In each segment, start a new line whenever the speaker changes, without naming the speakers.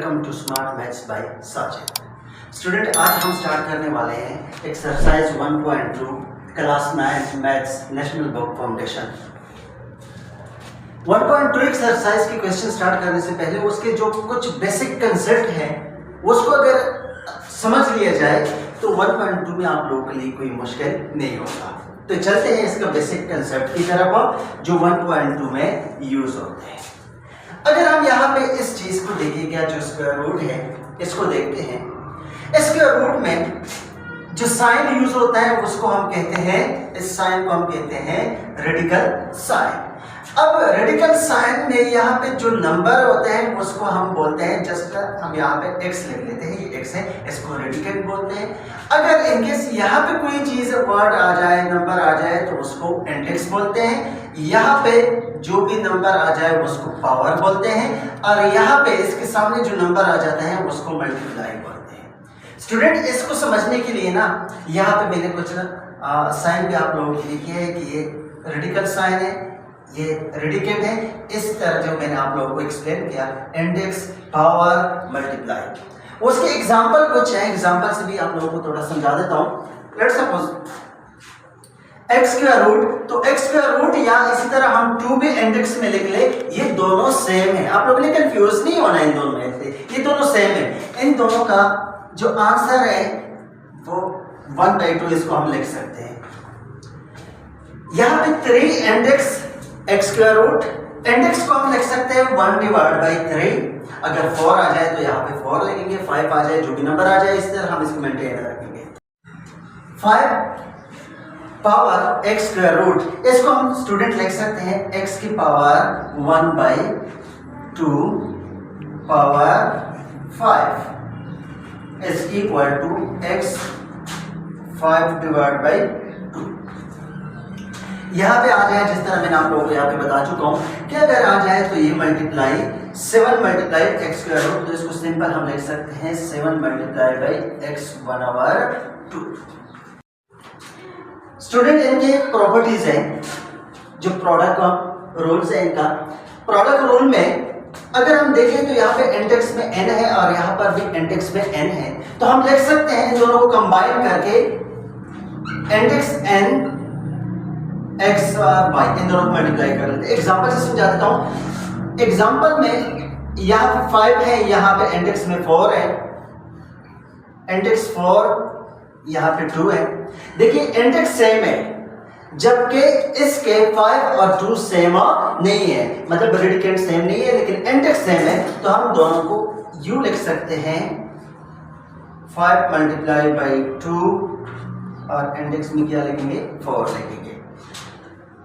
Welcome to smart maths by Sajid. Student, आज हम start करने वाले हैं exercise 1.2 class 9 maths national book foundation. 1.2 exercise की क्वेश्चन स्टार्ट करने से पहले उसके जो कुछ बेसिक कंसेप्ट हैं उसको अगर समझ लिया जाए तो 1.2 में आप लोगों के लिए कोई मुश्किल नहीं होगा। तो चलते हैं इसका बेसिक कंसेप्ट की तरफ जो 1.2 में यूज होते हैं। अगर हम यहाँ पे इस चीज को देखें, क्या जो स्क्वायर रूट है इसको देखते हैं। स्क्वायर रूट में जो साइन यूज होता है उसको हम कहते हैं, इस साइन को हम कहते हैं रेडिकल साइन। अब रेडिकल साइन में यहाँ पे जो नंबर होते हैं उसको हम बोलते हैं, जस्ट हम यहाँ पे x लिख लेते हैं, ये x है, इसको रेडिकेंड बोलते हैं। अगर इनकेस यहाँ पे कोई चीज वर्ड आ जाए, नंबर आ जाए तो उसको इंडेक्स बोलते हैं। यहाँ पे जो भी नंबर आ जाए उसको पावर बोलते हैं, और यहाँ पे इसके सामने जो नंबर आ जाता है उसको मल्टीप्लाई बोलते हैं। स्टूडेंट, इसको समझने के लिए ना यहाँ पे मैंने कुछ साइन भी आप लोगों के लिए किया है कि ये रेडिकल साइन है, ये रेडिकेंड है। इस तरह जो मैंने आप लोगों को एक्सप्लेन किया, इंडेक्स, पावर, मल्टीप्लाई। उसके एग्जांपल कुछ है, एग्जांपल से भी आप लोगों को थोड़ा समझा देता हूं। Let's suppose x square root, तो एक्स स्क्वायर रूट या इसी तरह हम 2 भी इंडेक्स में लिख ले, ये दोनों सेम है। आप लोगों ने कंफ्यूज नहीं होना इन दोनों में से, ये दोनों सेम है। इन दोनों का जो आंसर है वो 1/2 इसको हम लिख सकते हैं। यहाँ पे 3 index x square root, index को हम लिख सकते हैं 1/3। अगर 4 आ जाए तो यहाँ पे 4 लिखेंगे, 5 आ जाए, जो भी नंबर आ जाए इस तरह हम इसको मेंटेन रखेंगे। 5 पावर एक्स स्क्वायर रूट, इसको हम स्टूडेंट लिख सकते हैं x की power 1/2 power 5 is equal to x 5/2। यहाँ पे आ जाए, जिस तरह मैंने आप लोगों को यहाँ पे बता चुका हूँ कि अगर आ जाए तो ये multiply 7 multiply x square root, तो इसको सिंपल हम लिख सकते हैं 7 मल्टीप्लाई बाई x 1/2। स्टूडेंट, इनके प्रॉपर्टीज हैं, जो प्रोडक्ट रूल्स है इनका। प्रोडक्ट रूल में अगर हम देखें तो यहाँ पे इंडेक्स में n है और यहाँ पर भी इंडेक्स में n है, तो हम लिख सकते हैं इन दोनों को कंबाइन करके इंडेक्स n x और y इन दोनों को मल्टीप्लाई कर लेते हैं। एग्जांपल से समझा देता हूँ। एग्जांपल में यहाँ पे 5 है, यहाँ पे इंडेक्स में 4 है, इंडेक्स 4 यहाँ पे 2 है। देखिए इंडेक्स सेम है, जबकि इसके 5 और 2 सेम नहीं है, मतलब रेडिकेंड सेम नहीं है, लेकिन इंडेक्स सेम है। तो हम दोनों को यू लिख सकते हैं 5 मल्टीप्लाई बाई 2 और इंडेक्स में क्या लिखेंगे, 4 लिखेंगे।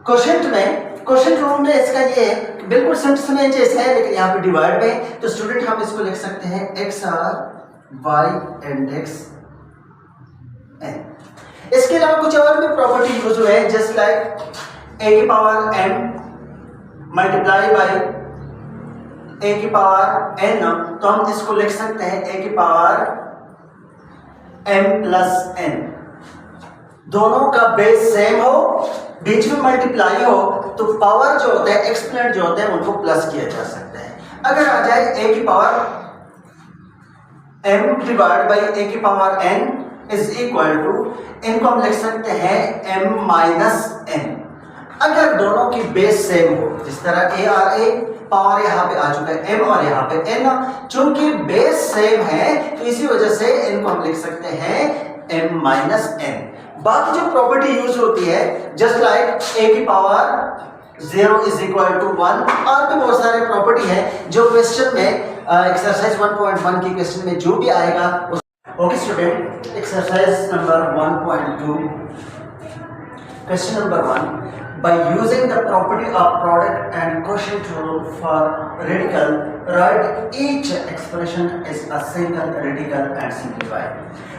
क्वोशिएंट रूल में इसका ये है, बिल्कुल सेम जैसा है, लेकिन यहाँ पे डिवाइड में, तो स्टूडेंट हम इसको लिख सकते हैं x और y इंडेक्स n। इसके अलावा कुछ और भी प्रॉपर्टी यूज हुए हैं, जस्ट लाइक a की power m multiply by a की पावर n, तो हम इसको लिख सकते हैं a की पावर m प्लस n। दोनों का बेस सेम हो, बीच में मल्टीप्लाई हो, तो पावर जो होता है, एक्सपोनेंट जो होते हैं, उनको प्लस किया जा सकता है। अगर आ जाए a की power m divide by a की power n is equal to, इनको हम लिख सकते हैं m माइनस n। अगर दोनों की बेस सेम हो, जिस तरह a और a, पावर यहाँ पे आ चुका है m और यहाँ पे n, चूंकि बेस सेम है तो इसी वजह से इनको हम लिख सकते हैं m माइनस n। बाकी जो प्रॉपर्टी यूज होती है, जस्ट लाइक a की पावर 0 इज इक्वल टू 1, और भी बहुत सारे प्रॉपर्टी है जो क्वेश्चन में एक्सरसाइज 1.1 की क्वेश्चन में जो भी आएगा। Okay student, exercise number 1.2 question number 1, by using the property of product and quotient rule for radical, write each expression is a single radical and simplify।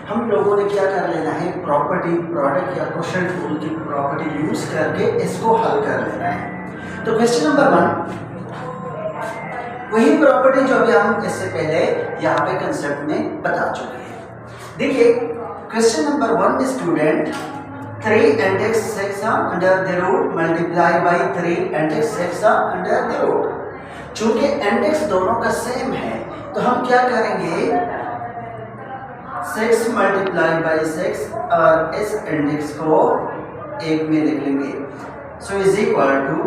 हम लोगों ने क्या कर लेना है, प्रॉपर्टी, प्रोडक्ट या क्वोशिएंट रूल की प्रॉपर्टी यूज करके इसको हल कर लेना है। तो क्वेश्चन नंबर 1 वही प्रॉपर्टी जो अभी हम इससे पहले यहाँ पे कंसेप्ट में बता चुके हैं। देखिए क्वेश्चन नंबर 1 में student 3 index 6 under the root multiply by 3 index 6 under the root. चूंकि इंडेक्स दोनों का सेम है, तो हम क्या करेंगे, 6 मल्टीप्लाई बाई 6 और इस इंडेक्स को 1 में लिख लेंगे। सो इज इक्वल टू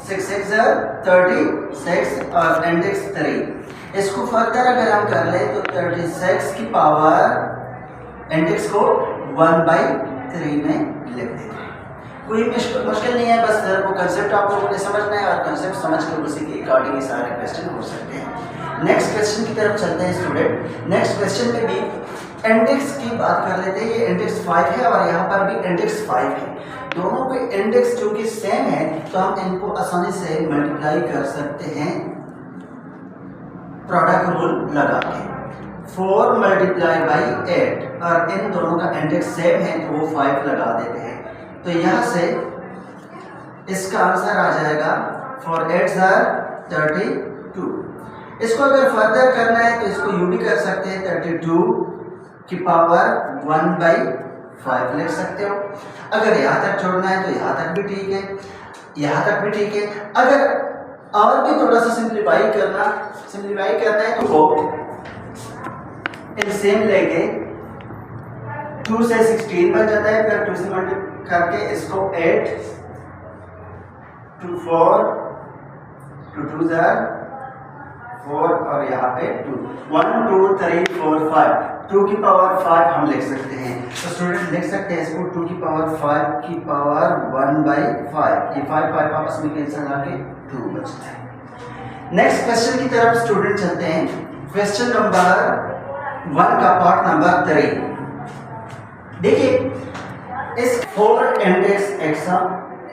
6 6 36 और इंडेक्स 3। इसको फर्दर अगर हम कर ले तो 36 की पावर इंडेक्स को 1/3 में लिख देते हैं। कोई मुश्किल नहीं है, बस वो कंसेप्ट आप लोगों ने समझना है और कंसेप्ट समझ कर उसी के अकॉर्डिंग सारे क्वेश्चन हो सकते हैं। नेक्स्ट क्वेश्चन की तरफ चलते हैं स्टूडेंट। नेक्स्ट क्वेश्चन में भी इंडेक्स की बात कर लेते हैं। ये इंडेक्स 5 है और यहाँ पर भी इंडेक्स 5 है। दोनों के इंडेक्स चूंकि सेम है तो हम इनको आसानी से मल्टीप्लाई कर सकते हैं प्रोडक्ट रूल लगा के। 4 मल्टीप्लाई बाई 8 और इन दोनों का इंडेक्स सेम है तो वो 5 लगा देते हैं। तो यहाँ से इसका आंसर आ जाएगा 4 8 32। इसको अगर फर्दर करना है तो इसको यूं भी कर सकते हैं, 32 की पावर 1/5 लिख सकते हो। अगर यहाँ तक छोड़ना है तो यहाँ तक भी ठीक है, यहाँ तक भी ठीक है। अगर और भी थोड़ा सा सिंप्लीफाई करना है तो वो एलसीएम लेके 2 से 16 बन जाता है, फिर 2 से मल्टीप्लाई करके इसको 8 2 4 2 2 4 और यहाँ पे 2 1 2 3 4 5 2 की पावर 5 हम लिख सकते हैं। तो स्टूडेंट लिख सकते हैं इसको 2 की पावर 5 की पावर 1/5। ये 5 5 आपस में कैंसिल आके 2 बचता है। नेक्स्ट क्वेश्चन की तरफ स्टूडेंट चलते हैं। क्वेश्चन नंबर 1 का पार्ट नंबर 3। देखिए इस 4 index x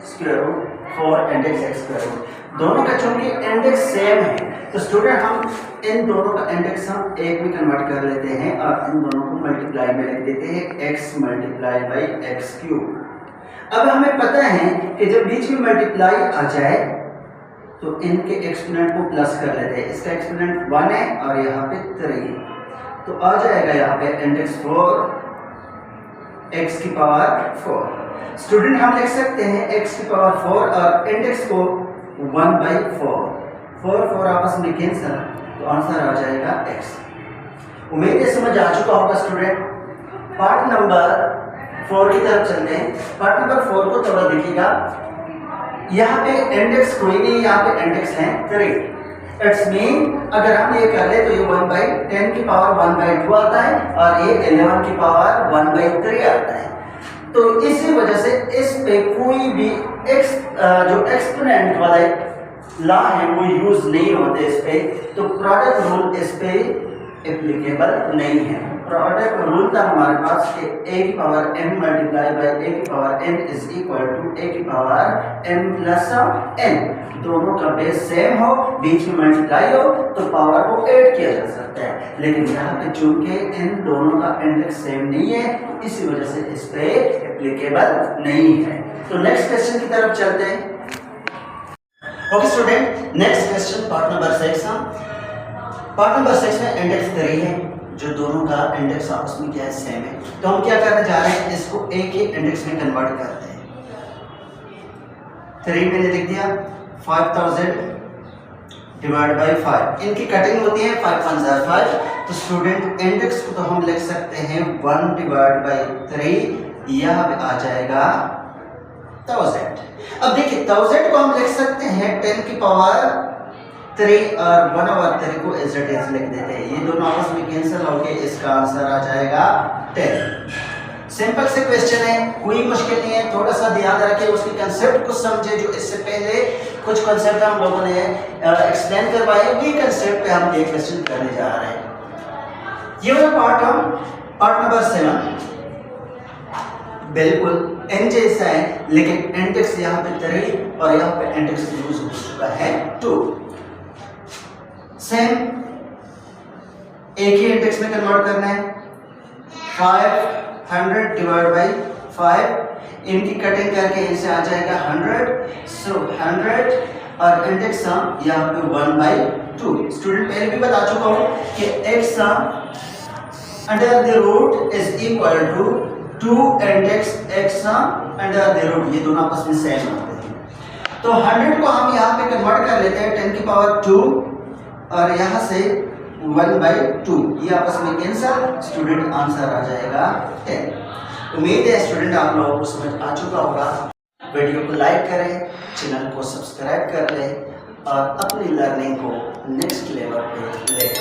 square root 4 index x square root दोनों का चूंकि इंडेक्स सेम है तो स्टूडेंट हम इन दोनों का इंडेक्स हम एक में कन्वर्ट कर लेते हैं और इन दोनों को मल्टीप्लाई में लिख देते हैं x multiply by x cube. अब हमें पता है कि जब बीच में मल्टीप्लाई आ जाए तो इनके एक्सपोनेंट को प्लस कर लेते हैं। इसका एक्सपोनेंट 1 है और यहाँ पे 3 तो आ जाएगा यहाँ पे इंडेक्स 4 x की पावर 4। स्टूडेंट हम लिख सकते हैं x की पावर 4 और इंडेक्स को 1/4। 4 4 आपस में कैंसिल तो आंसर आ जाएगा x। उम्मीद है समझ आ चुका होगा स्टूडेंट। पार्ट नंबर 4 की तरफ चलते हैं। पार्ट नंबर 4 को थोड़ा देखिएगा। यहाँ पे इंडेक्स कोई नहीं, यहाँ पे इंडेक्स है 3। इट्स मीन अगर हम ये कर ले तो ये 1/10 की पावर 1/2 आता है और ये 11 की पावर 1/3 आता है। तो इसी वजह से इस पे कोई भी जो एक्सपोनेंट वाला लॉ है वो यूज नहीं होते इस पे। तो प्रोडक्ट रूल इस पे एप्लीकेबल नहीं है। प्रोडक्ट रूल था हमारे पास कि a की power m multiply by a की power n is equal to a की पावर m प्लस n। दोनों का बेस सेम हो, बीच में मल्टीप्लाई हो तो पावर को ऐड किया जा सकता है। लेकिन यहाँ पे चूंकि इन दोनों का इंडेक्स सेम नहीं है इसी वजह से इस पे एप्लीकेबल नहीं है। तो नेक्स्ट क्वेश्चन की तरफ चलते हैं। Okay student, next question part number 6। Part number 6 में इंडेक्स 3 है जो दोनों का इंडेक्स आपस में क्या है, सेम है। तो हम क्या करने जा रहे हैं, इसको एक ही इंडेक्स में कन्वर्ट करते हैं। 3 मैंने लिख दिया 5000 डिवाइड बाई 5। इनकी कटिंग होती है 5 1 5। तो स्टूडेंट इंडेक्स को तो हम लिख सकते हैं 1 डिवाइड बाई 3, यह आ जाएगा 1000। अब देखिए 1000 को हम लिख सकते हैं 10 की पावर 3 और 1/3 को एज इट इज लिख देते हैं। ये दोनों आपस में कैंसिल होके इसका आंसर आ जाएगा 10। सिंपल से क्वेश्चन है, कोई मुश्किल नहीं है। थोड़ा सा ध्यान रखें, उसके कंसेप्ट को समझे। जो इससे पहले कुछ कंसेप्ट हम लोगों ने एक्सप्लेन करवाए, वही कंसेप्ट पे हम एक क्वेश्चन करने जा रहे हैं। ये वाला पार्ट नंबर 7 बिल्कुल n जैसा है, लेकिन इंडेक्स यहाँ पे 3 और यहाँ पे इंडेक्स यूज हो चुका है 2। सेम एक ही इंडेक्स में कन्वर्ट करना है। 500 डिवाइड बाई 5, इनकी कटिंग करके इनसे आ जाएगा 100। सो 100 और इंडेक्स यहाँ पे 1/2। स्टूडेंट पहले भी बता चुका हूँ कि x under the root is equal to 2 index x under the root. ये दोनों आपस में सेम होते हैं। तो 100 को हम यहाँ पे कन्वर्ट कर लेते हैं 10 की पावर 2 और यहाँ से 1/2, ये आपस में कैंसिल, स्टूडेंट आंसर आ जाएगा 10। उम्मीद है स्टूडेंट आप लोगों को समझ आ चुका होगा। वीडियो को लाइक करें, चैनल को सब्सक्राइब कर लें और अपनी लर्निंग को नेक्स्ट लेवल पे लेकर